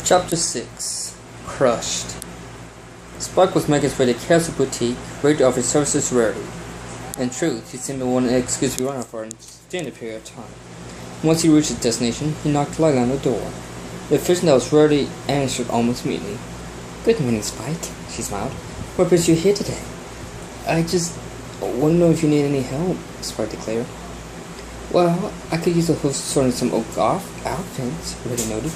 Chapter 6 Crushed. Spike was making his way to Castle Boutique, ready to offer services to Rarity. In truth, he simply wanted an excuse to be running for an extended period of time. Once he reached his destination, he knocked lightly on the door. The person that was Rarity answered almost immediately. "Good morning, Spike," she smiled. "What brings you here today?" "I just want to know if you need any help," Spike declared. "Well, I could use a host sorting some old outfits," Rarity noted.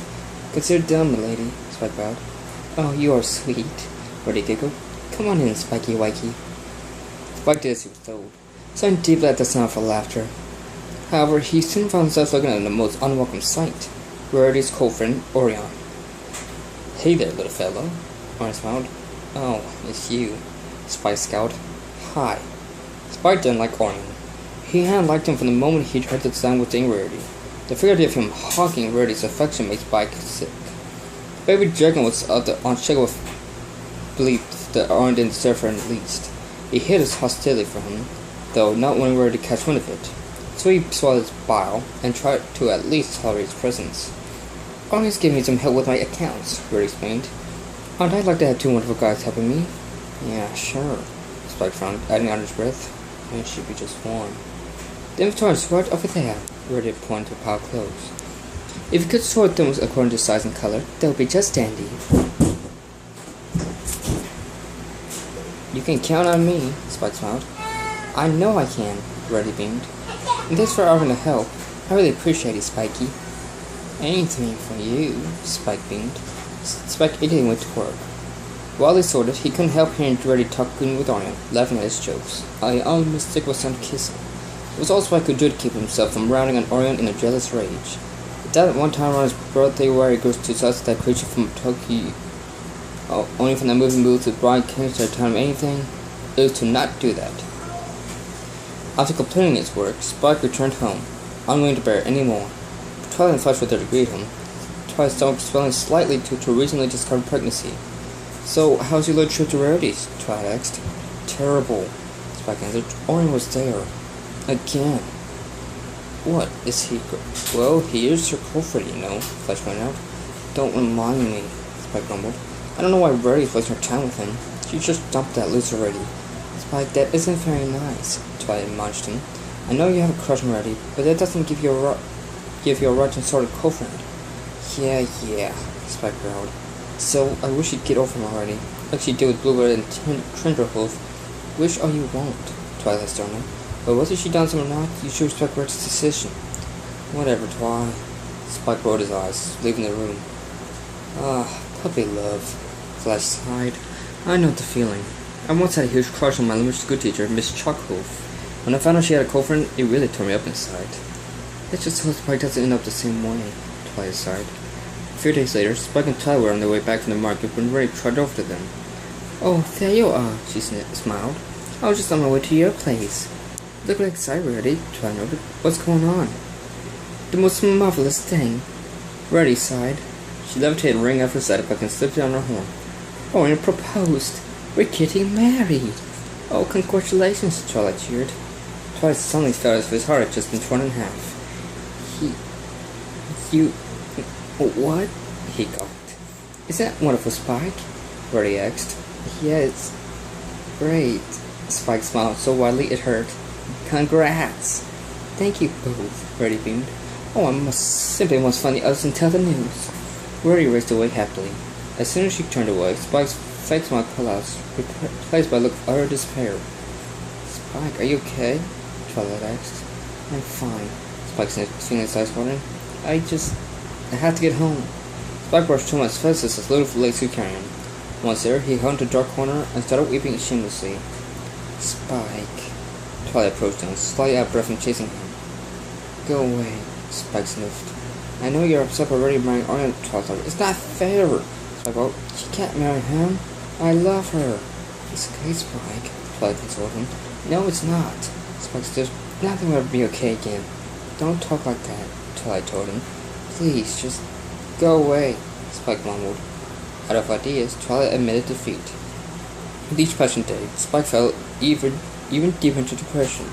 "Consider done, milady," Spike bowed. "Oh, you are sweet," Rarity giggled. "Come on in, Spiky Wikey." Spike did as he was told, sighing deeply at the sound of her laughter. However, he soon found himself looking at the most unwelcome sight: Rarity's cold friend, Orion. "Hey there, little fellow," Orion smiled. "Oh, it's you," Spike scowled. "Hi." Spike didn't like Orion. He hadn't liked him from the moment he'd heard the sound within Rarity. The very idea of him hogging Rarity's affection made Spike sick. Baby Dragon was of the unshakable belief that Orion didn't deserve her in the least. He hid his hostility for him, though not wanting Rarity to catch wind of it. So he swallowed his bile and tried to at least tolerate his presence. "Orion's giving me some help with my accounts," Rarity explained. "Aren't I like to have two wonderful guys helping me?" "Yeah, sure," Spike frowned, adding under his breath. "It should be just one." "The inventory is right over there," Rarity pointed to a pile of clothes. "If you could sort them according to size and color, that would be just dandy." "You can count on me," Spike smiled. "I know I can," Rarity beamed. "And thanks for offering to help. I really appreciate it, Spiky." "Anything for you," Spike beamed. Spike immediately went to work. While he sorted, he couldn't help hearing Rarity talking with Orion, laughing at his jokes. I almost think it was time to kiss him. It was all Spike could do to keep himself from rounding on Orion in a jealous rage. That one time around his birthday where he goes to such that creature from Tokyo, only from that movie moves with Brian Kingston to tell him anything, it was to not do that. After completing his work, Spike returned home, unwilling to bear it any more. Twilight and Flash were there to greet him. Twilight's stomach was swelling slightly due to a recently discovered pregnancy. "So, how's your little trip to Rarity's?" Twilight asked. "Terrible," Spike answered. "Orion was there. Again." "What, is he Well, he is your culprit, you know," Flash pointed out. "Don't remind me," Spike grumbled. "I don't know why Rarity's wasting her time with him. She just dumped that loser already." "Spike, that isn't very nice," Twilight admonished him. "I know you have a crush on Rarity, but that doesn't give you a right and sort of co-friend." Yeah, Spike growled. "So, I wish you'd get over him already, like she did with Bluebird and Tenderhoof. Wish all you want," Twilight stoned him. "But whether she done something or not, you should respect Rarity's decision." "Whatever, Twilight." Spike rolled his eyes, leaving the room. Puppy love," Flash sighed. "I know the feeling. I once had a huge crush on my elementary school teacher, Miss Chalkhoof. When I found out she had a girlfriend, it really tore me up inside. Let's just hope Spike doesn't end up the same way," Twilight sighed. A few days later, Spike and Twilight were on their way back from the market when Rarity trotted over to them. "Oh, there you are," she smiled. "I was just on my way to your place." "Look like excited, Rarity," Twilight noted. "What's going on?" "The most marvelous thing," Rarity sighed. She levitated a ring off her side and slipped it on her horn. "Orion proposed. We're getting married." "Oh, congratulations," Twilight cheered. Twilight suddenly felt as if his heart had just been torn in half. What?" he gulped. "Isn't that wonderful, Spike?" Rarity asked. "Yeah, it's great." Spike smiled so widely it hurt. "Congrats." "Thank you both," Rarity beamed. "Oh, I must find the others and tell the news." Rarity raced away happily. As soon as she turned away, Spike's fake smile collapsed, replaced by a look of utter despair. "Spike, are you okay?" Twilight asked. "I'm fine," Spike sniffed, feeling his eyes watering. I have to get home." Spike brushed home as fast as his little legs could carry him. Once there, he hung to a dark corner and started weeping shamelessly. "Spike." Twilight approached him, slightly out of breath from chasing him. "Go away," Spike sniffed. "I know you're upset about already marrying Orion," Twilight. "It's not fair." Spike wrote, "She can't marry him. I love her." "It's okay, Spike," Twilight consoled him. "No, it's not." Spike said, "Nothing will ever be okay again." "Don't talk like that," Twilight told him. "Please, just go away," Spike mumbled. Out of ideas, Twilight admitted defeat. With each passing day, Spike fell even deeper into depression.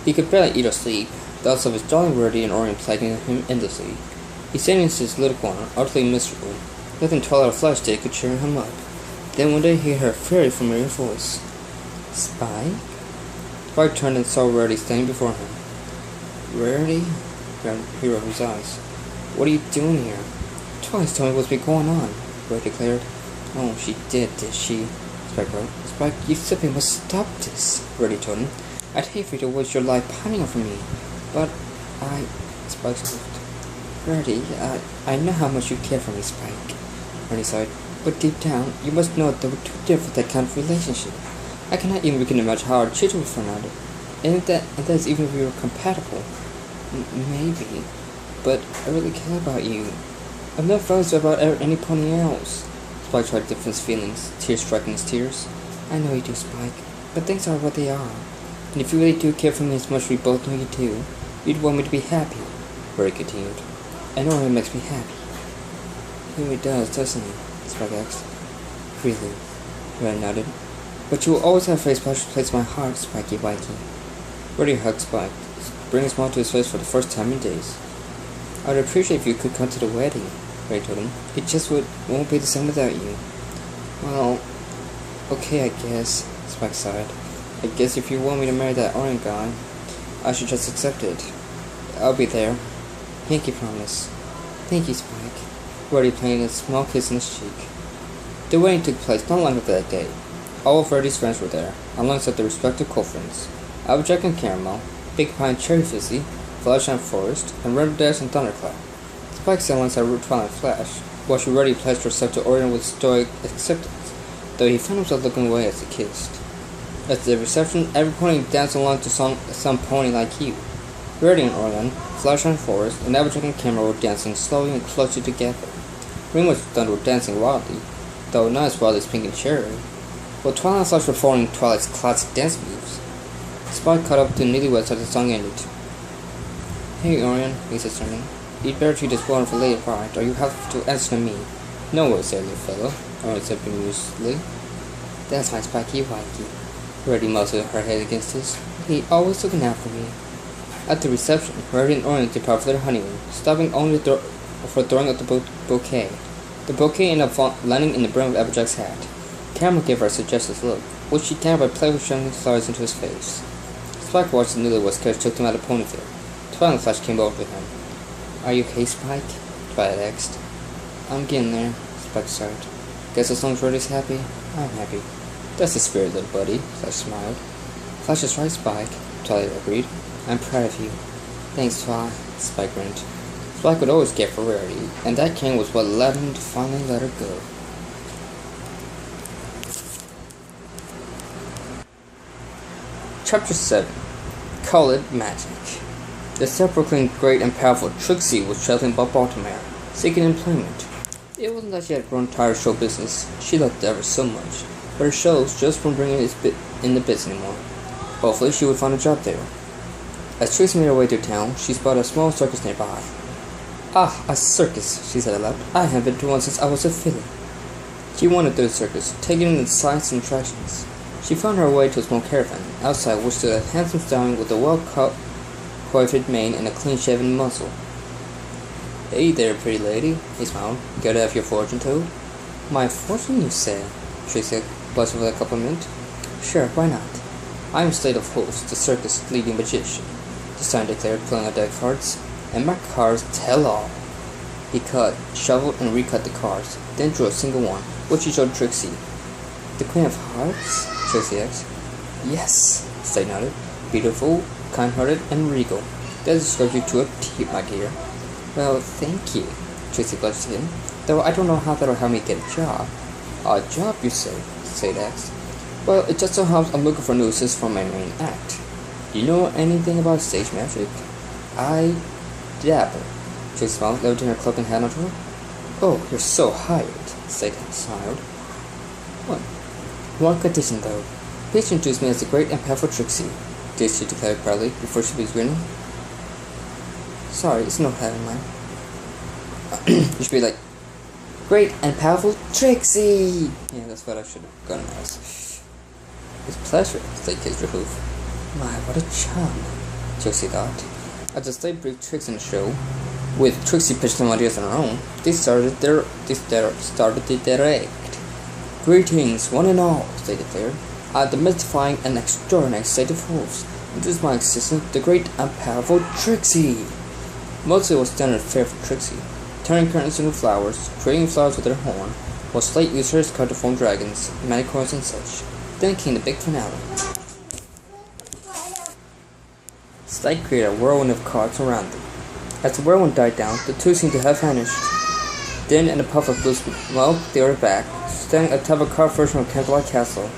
He could barely eat or sleep, thoughts of his darling Rarity and Orion plaguing him endlessly. He sat in his little corner, utterly miserable. Nothing Twilight or Flash did could cheer him up. Then one day he heard a very familiar voice. Spike? Spike turned and saw Rarity standing before him. Rarity? He rubbed his eyes. What are you doing here? Twilight told me what's been going on, Rarity declared. Oh, she did she? Spike wrote. Spike, you simply must stop this, Rarity told him. I'd hate for you to waste your life pining over me, but Spike scoffed. Rarity, I know how much you care for me, Spike. Rarity sighed. But deep down, you must know that we're too different for that kind of relationship. I cannot even begin to imagine how our children would turn out. And that's even if we were compatible. Maybe. But I really care about you. I've never felt so about any pony else. Spike tried to defend his feelings, tears striking his tears. I know you do, Spike, but things are what they are. And if you really do care for me as much as we both know you do, you'd want me to be happy, Rarity continued. I know it makes me happy. He really does, doesn't he? Spike asked. Really? Rarity nodded. But you will always have a very special place in my heart, Spiky Wikey. Rarity hugged Spike, bringing a smile to his face for the first time in days. I would appreciate if you could come to the wedding, Rarity told him. It just won't be the same without you. Well, okay, I guess, Spike sighed. I guess if you want me to marry that orange guy, I should just accept it. I'll be there. Yankee promise. Thank you, Spike. Rarity planted a small kiss on his cheek. The wedding took place not long after that day. All of Rarity's friends were there, alongside their respective co-friends. Applejack and Caramel, Big Pie and Cherry Fizzy, Flash and Forest, and Red Dash and Thunderclap. Spike sat alongside Root Twilight and Flash, while she already pledged herself to Orion with stoic acceptance, though he found himself looking away as they kissed. At the reception, every pony danced along to some pony like you. Rarity and Orion, Flash and Forest, and Applejack and Caramel were dancing slowly and closely together. Ringwood and Thunder were dancing wildly, though not as wild as Pink and Cherry. While Twilight and Flash were performing Twilight's classic dance moves, Spike caught up to Newlyweds as the song ended. Hey Orion, he said sternly. You'd better treat this wonderful lady right, or you have to answer to me. No way, said little fellow, Orion said bemusedly. That's my Spiky Wikey. Rarity muzzled her head against his. He always looking out for me. At the reception, Rarity and Orion departed for their honeymoon, stopping only for throwing up the bouquet. The bouquet ended up landing in the brim of Applejack's hat. Caramel gave her a suggestive look, which she countered by playfully shoving flowers into his face. Spike watched the newlyweds carriage took him out of ponytail. Twilight and Flash came over to him. Are you okay, Spike? Twilight asked. I'm getting there, Spike sighed. Guess as long as Rarity's happy, I'm happy. That's the spirit, little buddy, Flash smiled. Flash is right, Spike, Twilight agreed. I'm proud of you. Thanks, Twilight, Spike grinned. Spike would always care for Rarity, and that king was what led him to finally let her go. Chapter 7. Call It Magic. The self-proclaimed great and powerful Trixie was traveling by Baltimore, seeking employment. It wasn't that she had grown tired of show business. She loved it ever so much, but her shows just weren't bringing in the bits anymore. Hopefully she would find a job there. As Trixie made her way through town, she spotted a small circus nearby. Ah, a circus, she said aloud. I haven't been to one since I was a filly. She wandered through the circus, taking in the sights and attractions. She found her way to a small caravan, outside which stood a handsome stallion with a well-coiffed mane and a clean-shaven muzzle. Hey there, pretty lady, he smiled. Care to have your fortune told? My fortune, you say? Trixie blushed with a compliment. Sure, why not? I'm Slate of Host, the circus leading magician, the sign declared, pulling out deck cards. And my cards tell all. He cut, shoveled, and recut the cards, then drew a single one, which he showed Trixie. The Queen of Hearts? Trixie asked. Yes, Slate nodded. Beautiful, kind-hearted, and regal. That describes you to a T, my dear. Well, thank you, Trixie blushed again. Though I don't know how that'll help me get a job. A job, you say? Slate asked. Well, it just so helps I'm looking for new assistants for my main act. Do you know anything about stage magic? I dabble. Trixie smiled, lifting her cloak and hat onto her. Oh, you're so hired, Slate smiled. One condition, though. Please introduce me as the great and powerful Trixie, she declared proudly before she was grinning. Sorry, it's no habit of mine. You should be like, great and powerful Trixie! Yeah, that's what I should have gone as. With pleasure, Slate kissed her hoof. My, what a charm, Trixie thought. As the Slate briefed Trixie in the show, With Trixie pitching some ideas on her own, they started their act. Greetings, one and all, they declared. I am the mystifying and extraordinary state of wolves. It is my assistant, the great and powerful Trixie. Mostly was standard fare for Trixie, turning curtains into flowers, creating flowers with her horn, while Slate used her skirt to form dragons, manicorns, and such. Then came the big finale. Slate created a whirlwind of cards around them. As the whirlwind died down, the two seemed to have vanished. Then, in a puff of blue smoke, they were back, standing atop a carved version of Candlelight Castle.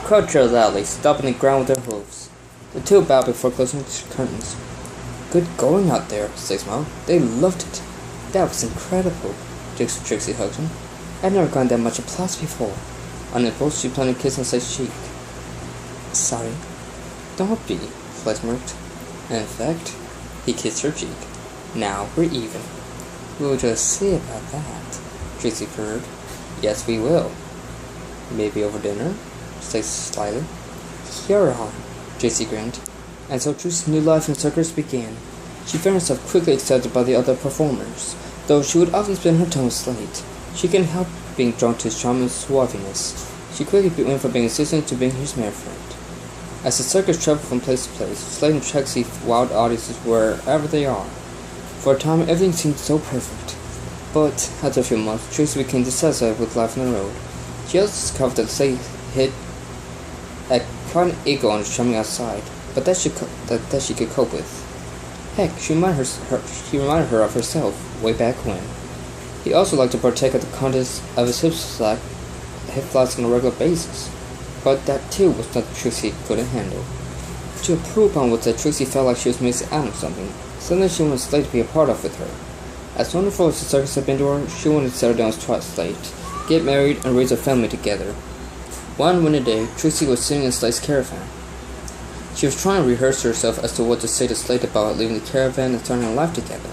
The crowd cheered loudly, stomping the ground with their hooves. The two bowed before closing the curtains. Good going out there, Slate smiled. They loved it. That was incredible. Trixie hugged him. I'd never gotten that much applause before. On impulse, she planted a kiss on Slate's cheek. Sorry. Don't be, Slate smirked. And in fact, he kissed her cheek. Now we're even. We'll just see about that, Trixie purred. Yes, we will. Maybe over dinner? Slate slyly. You're on, Trixie grinned. And so Trixie's new life in circus began. She found herself quickly accepted by the other performers, though she would often spend her time with Slate. She couldn't help being drawn to his charm and suaviness. She quickly went from being assistant to being his mere friend. As the circus traveled from place to place, Slate and Trixie wowed audiences wherever they are. For a time, everything seemed so perfect. But after a few months, Trixie became dissatisfied with life on the road. She also discovered that Slate had quite an ego on his charming outside, but that she could cope with. Heck, she reminded her of herself way back when. He also liked to partake at the contest of his hip flaps on a regular basis, but that too was something Trixie couldn't handle. To improve upon was that Trixie felt like she was missing out on something she wanted Slate to be a part of with her. As wonderful as the circus had been to her, she wanted to settle down with Slate, get married, and raise a family together. One winter day, Trixie was sitting in Slate's caravan. She was trying to rehearse herself as to what to say to Slate about leaving the caravan and starting a life together.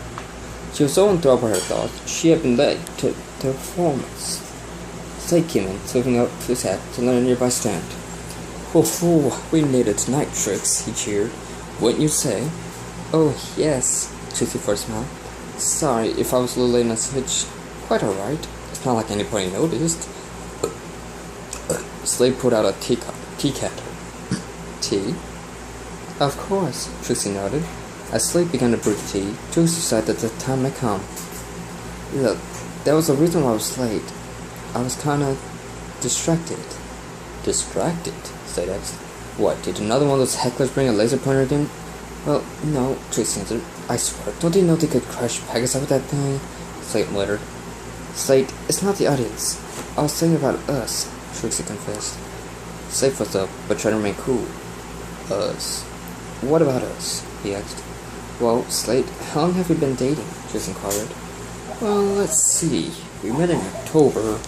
She was so enthralled by her thoughts, she had been late to the performance. Slate came in, slipping up his hat to land a nearby stand. "Oh, we made it tonight, Trix," he cheered. "Wouldn't you say?" "Oh, yes," Trixie first smiled. "Sorry if I was a little late on switch. Quite alright. It's not like anybody noticed." Slate pulled out a tea kettle. "Tea?" "Of course," Trixie nodded. As Slate began to brew tea, Trixie decided that the time had come. "Look, there was a reason why I was late. I was kinda distracted." "Distracted?" Slate asked. "What, did another one of those hecklers bring a laser pointer again?" "Well, no," Trixie answered. "I swear, don't they know they could crush Pegasus with that thing?" Slate muttered. "Slate, it's not the audience. I was saying about us," Trixie confessed. Slate was up, but tried to remain cool. "Us? What about us?" he asked. "Well, Slate, how long have we been dating?" Trixie inquired. "Well, let's see. We met in October,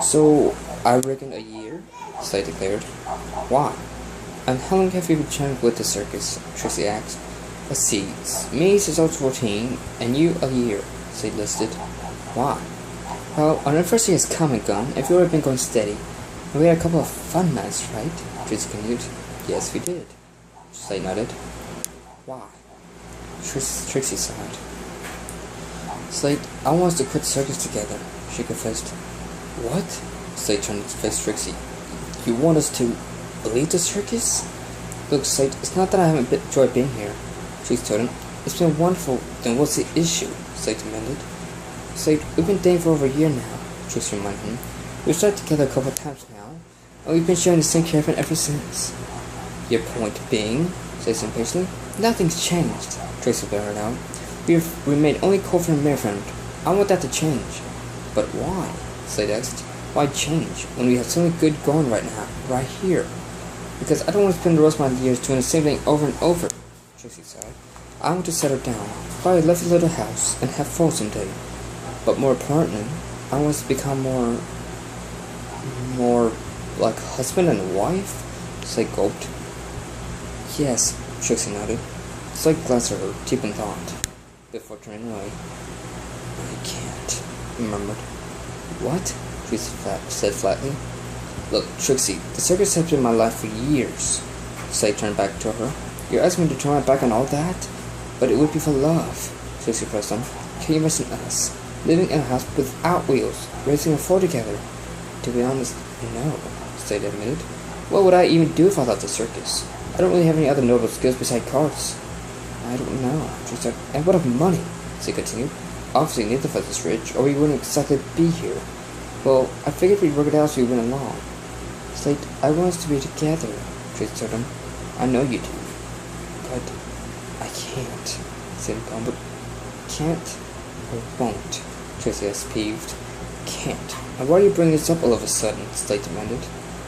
so I reckon a year," Slate declared. "Why? And how long have you been chatting with the circus?" Trixie asked. "Let's see. Me since I was 14, and you a year," Slate listed. "Why?" "Well, our anniversary has come and gone, and we've already been going steady. And we had a couple of fun nights, right?" Trixie continued. "Yes, we did." Slate nodded. "Why?" Trixie sighed. "Slate, I want us to quit the circus together," she confessed. "What?" Slate turned to face Trixie. "You want us to leave the circus?" "Look, Slate, it's not that I haven't enjoyed being here," Trixie told him. "It's been wonderful." "Then what's the issue?" Slate demanded. "Slate, we've been dating for over a year now," Trixie reminded him. "We've started together a couple of times now, and we've been sharing the same caravan ever since." "Your point being?" Slate said impatiently. "Nothing's changed," Trixie blurted out. "We've remained only cold friend and mere friend. I want that to change." "But why?" Slate asked. "Why change, when we have something good going right now, right here?" "Because I don't want to spend the rest of my years doing the same thing over and over," Trixie sighed. "I want to settle down, buy a lovely little house, and have fun someday. But more importantly, I want us to become more like husband and wife?" Slate gulped. "Yes," Trixie nodded. Slate glanced at her, deep in thought, before turning away. "I can't," he murmured. "What?" Trixie said flatly. "Look, Trixie, the circus has been my life for years." Slate turned back to her. "You're asking me to turn my back on all that? But it would be for love," Trixie pressed on. can you imagine us, living in a house without wheels, raising a floor together? To be honest, no, Slade admitted. What would I even do if I left the circus? I don't really have any other notable skills beside cards. I don't know, she said. And what of money? Slade continued. Obviously neither of us is rich, or we wouldn't exactly be here. Well, I figured we'd work it out as we went along. Slade, I want us to be together, Tracy told him. I know you do. But I can't, said Tom, but can't or won't, Tracy asked, peeved. Can't. And why are you bringing this up all of a sudden? Slade demanded.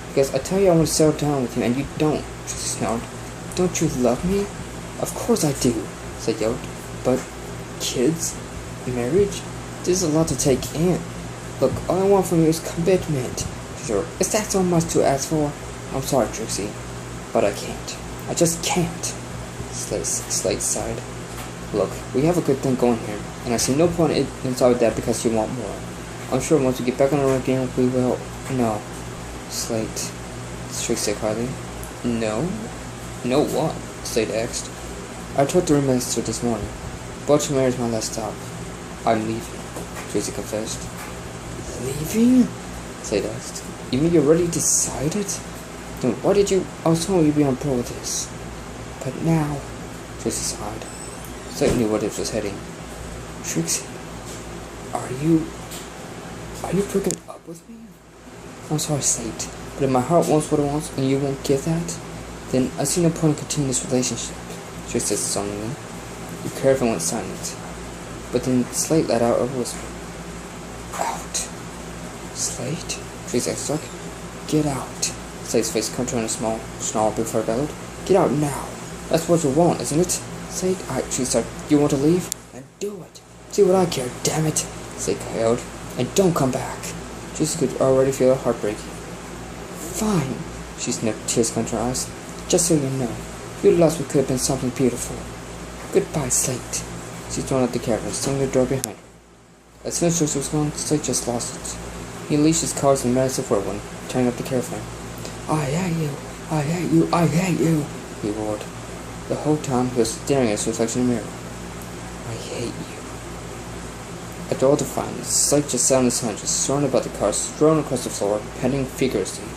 Because I tell you I want to settle down with you, and you don't, Tracy snarled. Don't you love me? Of course I do, Slade yelled. But kids? Marriage? This is a lot to take in. Look, all I want from you is commitment. Sure, is that so much to ask for? I'm sorry, Trixie, but I can't. I just can't. Slade sighed. Look, we have a good thing going here, and I see no point inside that because you want more. I'm sure once we get back on the road again, we will. No. Slade, Trixie said quietly. No? No what? Slade asked. I told the roommaster this morning. Baltimore is my last stop. I'm leaving, Tracy confessed. Leaving? Slade asked. You mean you already decided? Then why did you... I was told you'd be on board with this. But now... Tracy sighed. Slade knew where this was heading. Trixie, are you breaking up with me? I'm sorry, Slade, but if my heart wants what it wants and you won't give that, then I see no point in continuing this relationship, Tracy said sullenly. The caravan went silent. But then Slade let out a whisper. Out. Slade? Tracy asked stuck. Get out. Slade's face contour in a small snarl before it bellowed. Get out now. That's what you want, isn't it? Slade, Tracy said. You want to leave? Then do it. See what I care, damn it. Slade yelled. And don't come back. Tracy could already feel her heart breaking. Fine, she sniffed, tears coming to her eyes. Just so you know, your last would could have been something beautiful. Goodbye, Slade. She thrown out the caravan, slamming the door behind her. As soon as Tracy was gone, Slade just lost it. He unleashed his cards and massive for one, turning up the caravan. I hate you, I hate you, I hate you, he roared. The whole time he was staring at his reflection in the mirror. I hate you. After all the defiance, Slade just sat on his haunches, surrounded by the cars, thrown across the floor, panting vigorously.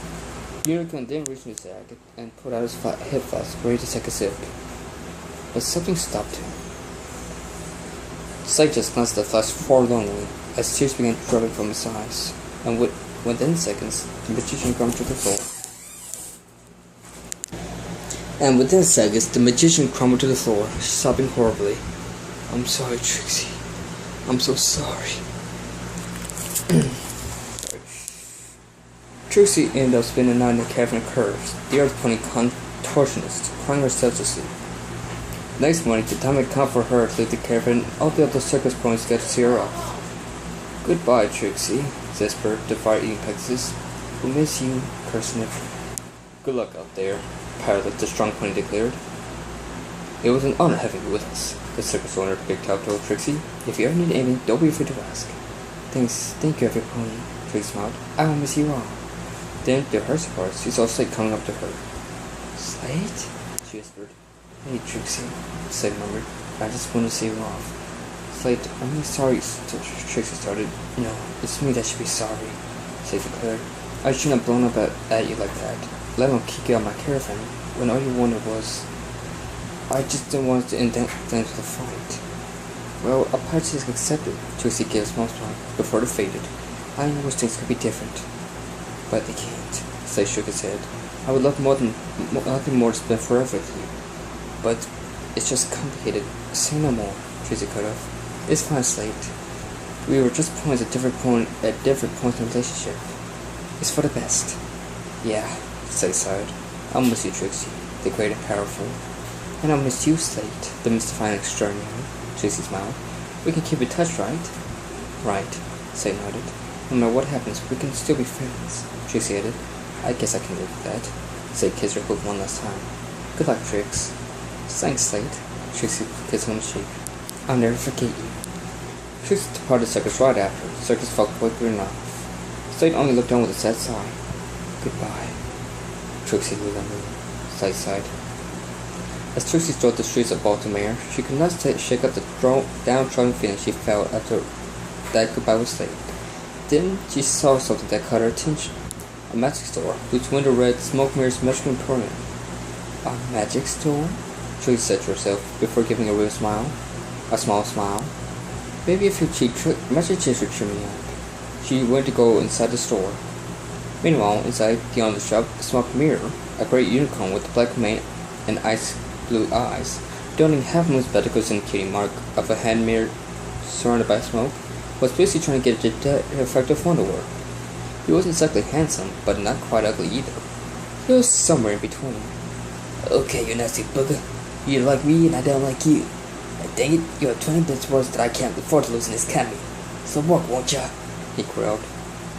Unicorn then reached his jacket and pulled out his hip flask, ready to take a sip. But something stopped him. Slade just glanced at the flask forlornly as tears began dropping from his eyes, and within seconds, the magician crumbled to the floor. Sobbing horribly. I'm sorry, Trixie. I'm so sorry. Trixie ended up spending the night in the cavern of curves, the earth pointing contortionist, crying herself to sleep. Next morning, the time had come for her to leave the caravan, and all the other circus ponies got to see her off. Goodbye, Trixie, said Spurt, the fire-eating Pegasus. We'll miss you, Kersnip. Good luck out there, Pilot, the strong pony declared. It was an honor having you with us, the circus owner Big Top told Trixie. If you ever need anything, don't be afraid to ask. Thank you, every pony, Trixie smiled. I will miss you all. Then, to her surprise, she saw Slade coming up to her. Slade? She whispered. Hey, Trixie, Slade murmured. I just want to see you off. Slade, I'm really sorry, Trixie started. No, it's me that should be sorry, Slade declared. I shouldn't have blown up at you like that, let alone kick you out my caravan, when all you wanted was... I just didn't want to end things with a fight. Well, apologies accepted, Trixie gave a small smile before it faded. I wish things could be different. But they can't, Slade shook his head. I would love nothing more to spend forever with you. But it's just complicated. Say no more, Trixie cut off. It's fine, Slade. We were just points at different points in the relationship. It's for the best. Yeah, Slade sighed. I'll miss you, Trixie, the great and powerful. And I'll miss you, Slade, the mystifying extraordinary, Trixie smiled. We can keep in touch, right? Right, Slade nodded. No matter what happens, we can still be friends, Trixie added. I guess I can live with that. Slade kissed her hook one last time. Good luck, Trix. Thanks, Slade. Trixie kissed him on the cheek. I'll never forget you. Trixie departed the circus right after. The circus folk whispering off. Slade only looked on with a sad sigh. Goodbye. Trixie relented. Slade sighed. As Trixie strode the streets of Baltimore, she could not shake up the downtrodden feeling she felt after that goodbye was laid. Then she saw something that caught her attention. A magic store, whose window read Smoke Mirror's Magical Emporium. A magic store? Trixie said to herself, before giving a real smile. A small smile. Maybe a few cheap magic tricks would cheer me up. She went to go inside the store. Meanwhile, inside the owner's shop, Smoke Mirror, a great unicorn with black mane and ice blue eyes, donning half-moon spectacles and cutie mark of a hand mirror surrounded by smoke, was busy trying to get the effective phone to work. He wasn't exactly handsome, but not quite ugly either. He was somewhere in between. Okay, you nasty booger. You like me and I don't like you. And dang it, you have 20 bits worse that I can't afford to lose in this economy. So work, won't ya? He growled.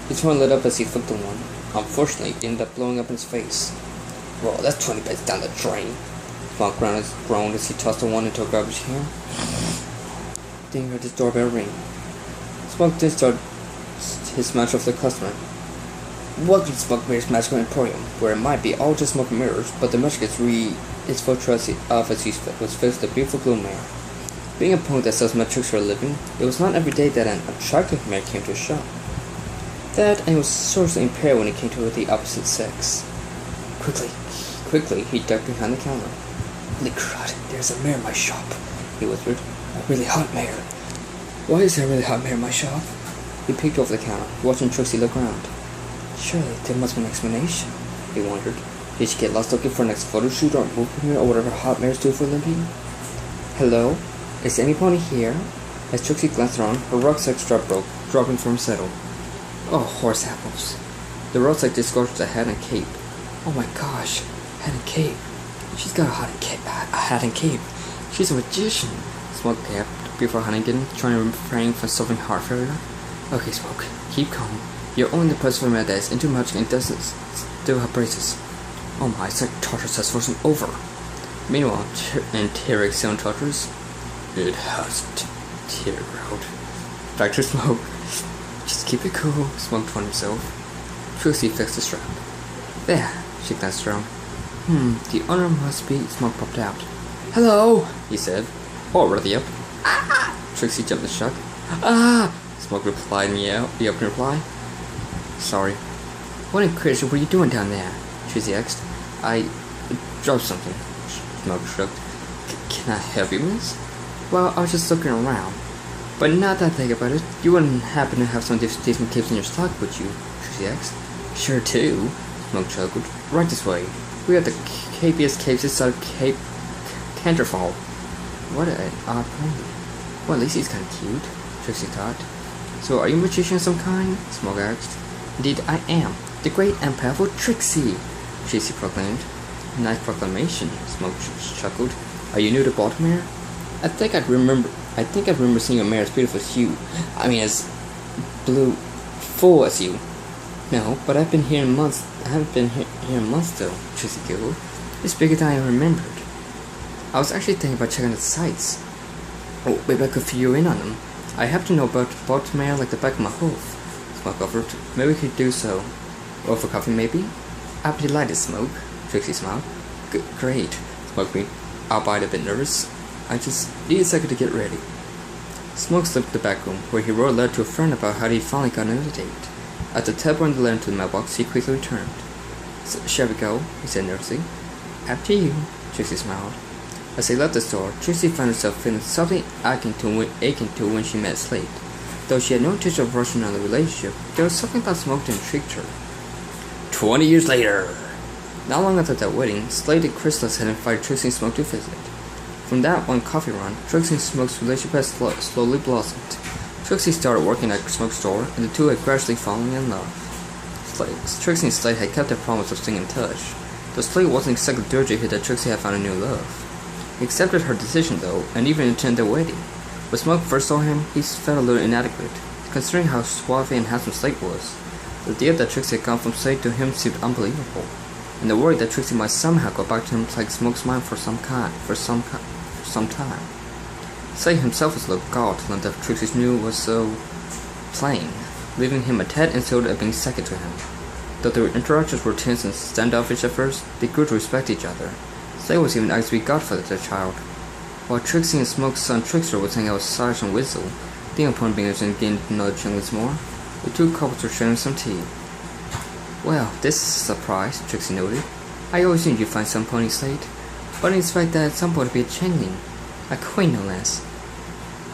His phone lit up as he flicked the one. Unfortunately, it ended up blowing up in his face. Well, that's 20 bits down the drain. Smoke groaned as he tossed the one into a garbage can. Then he heard his doorbell ring. Smoke then started his match with the customer. Welcome to Smoke Mirror's Magical Emporium, where it might be all just smoke mirrors, but the magic is filtered off as he was fixed a beautiful blue mare. Being a punk that sells magic tricks for a living, it was not every day that an attractive mare came to a shop. That, and he was sorely impaired when it came to the opposite sex. Quickly, he ducked behind the counter. Holy crud, there's a mare in my shop, he whispered. A really hot mare. Why is there a really hot mare in my shop? He peeked over the counter, watching Trixie look around. Surely there must be an explanation, he wondered. Did she get lost looking for next photo shoot or movie premiere or whatever hot mares do for a living? Hello? Is anybody here? As Trixie glanced around, her rucksack strap broke, dropping from her saddle. Oh, horse apples. The rucksack disgorged a hat and cape. Oh my gosh, hat and cape. She's got a hat and cape. She's a magician. Smoke gasped before Hannigan, trying to refrain from suffering heart failure. Okay, Smoke, keep calm. You're only the person for a man that is into magic and doesn't still have braces. Oh my, it's like Tartarus has forced him over. Meanwhile, in Tyrrell's sound Tartarus, it hasn't. Tyrrell growled. Back to Smoke. Just keep it cool, Smoke told himself. Trixie fixed the strap. There, she glanced around. The owner must be. Smoke popped out. Hello, he said. Already up. Ah! Trixie jumped the shock. Ah! Smoke replied in the open reply. Sorry. What in creation were you doing down there? Trixie asked. I dropped something. Smoke shrugged. Can I help you, miss? Well, I was just looking around. But now that I think about it, you wouldn't happen to have some decent capes in your stock, would you? Trixie asked. Sure do. Smoke chuckled. Right this way. We have the capiest capes inside Cape Canterfall. What an odd pony. Well, at least he's kind of cute, Trixie thought. So, are you a magician of some kind? Smoke asked. Indeed, I am. The great and powerful Trixie, Trixie proclaimed. Nice proclamation, Smoke chuckled. Are you new to Baltimore? I think I remember seeing a mare as beautiful as you. I mean, as full as you. No, but I've been here in months. I haven't been here in months though, Trixie giggled. It's bigger than I remembered. I was actually thinking about checking the sites. Oh, maybe I could fill you in on them. I happen to know about Baltimore like the back of my hoof. Smoke offered. Maybe we could do so. Or for coffee, maybe? I'd be delighted, Smoke. Trixie smiled. Great. Smoke me, albeit a bit nervous. I just need a second to get ready. Smoke slipped to the back room, where he wrote a letter to a friend about how he'd finally gotten a date. After teleporting the letter into the mailbox, he quickly returned. Shall we go? He said nervously. After you, Trixie smiled. As they left the store, Trixie found herself feeling something aching to when she met Slade. Though she had no intention of rushing on the relationship, there was something about Smoke that intrigued her. 20 years later! Not long after that wedding, Slade and Chrysalis had invited Trixie and Smoke to visit. From that one coffee run, Trixie and Smoke's relationship had slowly blossomed. Trixie started working at Smoke's store, and the two had gradually fallen in love. Trixie and Slade had kept their promise of staying in touch, though Slade wasn't exactly dirty that Trixie had found a new love. He accepted her decision though, and even attended their wedding. When Smoke first saw him, he felt a little inadequate, considering how suave and handsome Slade was. The idea that Trixie had gone from Slade to him seemed unbelievable, and the worry that Trixie might somehow go back to him plagued Smoke's mind for some time. Slade himself was a little galled to learn that Trixie's news was so plain, leaving him a tad insulted at being second to him. Though their interactions were tense and standoffish at first, they grew to respect each other. Slade was even asked to be godfather to the child. While Trixie and Smoke's son Trickster was hanging out with Sarge and Whistle, the upon being able to gain to know the Junglings more, the two couples were sharing some tea. Well, this is a surprise, Trixie noted. I always knew you'd find some pony, Slade, but I didn't expect that at some point to be a changeling. A queen, no less.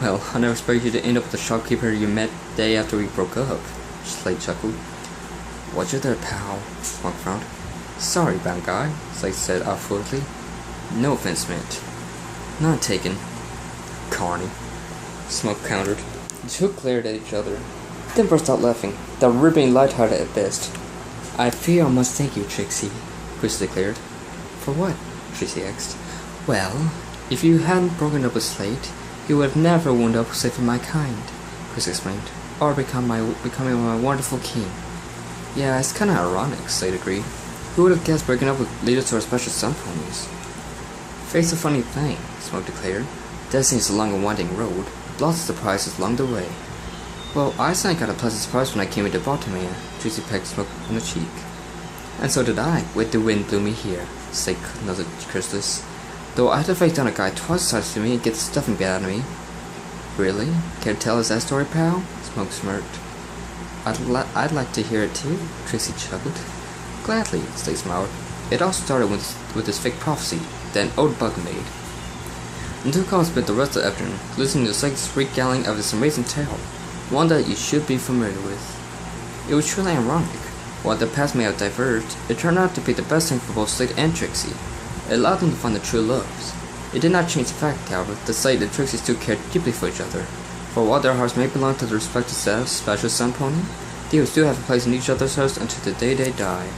Well, I never expected you to end up with the shopkeeper you met the day after we broke up, Slade chuckled. What's your there, pal? Smoke frowned. Sorry, bound guy, Slade said awkwardly. No offense meant. None taken. Carney, Smoke countered. The two glared at each other, then burst out laughing, the ripping light-hearted at best. I fear I must thank you, Trixie, Chris declared. For what? Trixie asked. Well, if you hadn't broken up with Slade, you would have never wound up safe in my kind, Chris explained, or becoming my wonderful king. Yeah, it's kinda ironic, Slade agreed. Who would have guessed breaking up would lead us to our special sun ponies? Face a funny thing, Smoke declared. Destiny's a long and winding road, lots of surprises along the way. Well, I certainly got a pleasant surprise when I came into Baltimore, Trixie pecked Smoke on the cheek. And so did I, with the wind blew me here, Slade nodded Chrysalis. Though I had to face down a guy twice the size of me and get the stuffing bit out of me. Really? Care to tell us that story, pal? Smoke smirked. I'd like to hear it too, Trixie chuckled. Gladly, Slade smiled. It all started with this fake prophecy that an old bug made. And two couples spent the rest of the afternoon listening to Slade's regaling of this amazing tale, one that you should be familiar with. It was truly ironic. While their paths may have diverged, it turned out to be the best thing for both Slade and Trixie. It allowed them to find their true loves. It did not change the fact, however, that Slade and Trixie still cared deeply for each other. For while their hearts may belong to their respective selves, special sun pony, they would still have a place in each other's hearts until the day they died.